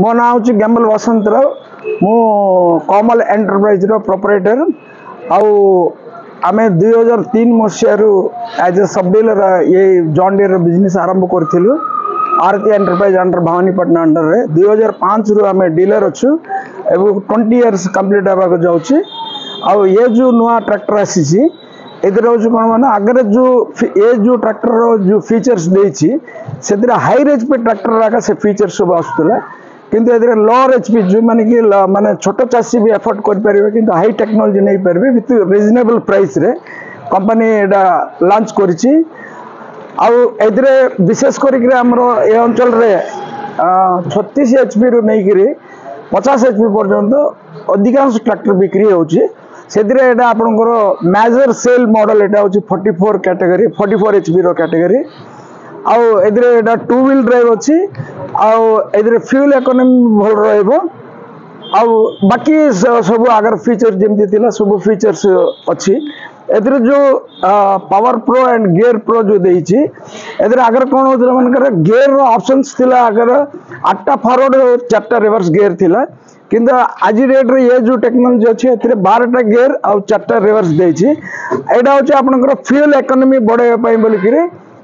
मो ना हूँ गैम्बल वसंत राव मु कमल एंटरप्राइज प्रोपराइटर आमे 2003 मसीह एज ए सब डीलर ये जॉन डीर बिजनेस आरंभ करूँ आरती एंटरप्राइज अंडर भवानीपटना अंडर रे 2005 रु आमे डीलर अच्छु एवं 20 इयर्स कंप्लीट होगा जाऊँगी आउ ये जो नुआ ट्रैक्टर आसी कौन माना आगे जो ट्रैक्टर जो फीचर्स देती हाई रेज पे ट्रैक्टर आका से फीचर्स सब आसूला किंतु ए लोअर एचपी जो माने कि माने छोट चाषी भी एफोर्ड कर पारे कि हाई टेक्नोलॉजी नहीं पारे विथ रिजनेबल प्राइस रे कंपनी एटा लॉन्च करिछि आउ विशेष करिक हमर ए अंचल रे 36 एचपी रु नहीं करी 50 एचपी पर्यंत अधिकांश ट्रैक्टर बिक्री होछि सेदिरे एटा आपनकर मेजर सेल मॉडल एटा होछि 44 कैटेगरी 44 एचपी रो कैटेगरी आउ एदिरे एटा 2 व्हील ड्राइव अछि आउ एदिरे फ्यूल इकोनॉमी भल रहइबो आउ बाकी सब आगर फीचर जेमति थिला सब फीचर्स अछि एदिरे जो power pro and gear pro जो देछि एदिरे आगर कोन होतला मानकर गियर रो ऑप्शंस थिला आगर 8टा फॉरवर्ड 4टा रिवर्स गियर थिला किंतु आज डेट रे ये जो टेक्नोलॉजी अच्छी ए 12टा गियर आउ 4टा रिवर्स देछि एटा होछि आपनकर फ्यूल इकोनॉमी बढ़ाइबा पई बोलिकि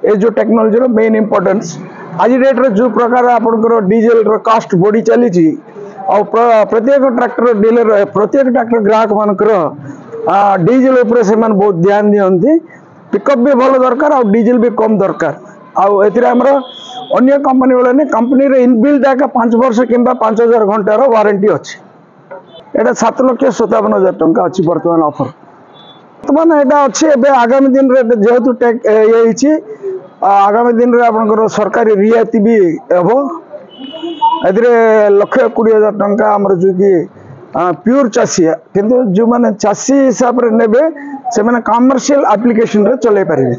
ए जो टेक्नोलॉजी रो मेन इंपोर्टेंस आज डेट रे जो प्रकार आपनकर डीजल रो कॉस्ट बढ़ी चली छी और प्रत्येक ट्रैक्टर डीलर प्रत्येक ट्रैक्टर ग्राहक मानकर डीजल ऊपर से मन बहुत ध्यान दियंती पिकअप भी भलो दरकार और डीजल भी कम दरकार आउ एथिरे हमर अन्य कंपनी वाले ने कंपनी रे इनबिल्ड आका 5 वर्ष किंबा 5000 घंटा रो वारंटी अछि एटा 7,57,000 टंका अछि वर्तमान ऑफर वर्तमान एटा अछि एबे आगामी दिन रे जेहेतु टेक ये हिची आगामी दिन रे आपनकर सरकारी रियायती भी हेबो एदिरे 1,20,000 टंका हमर जो कि प्योर चासी किंतु जो माने चासी हिसाब रे नेबे से माने कमर्शियल एप्लीकेशन रे चले पारिबे।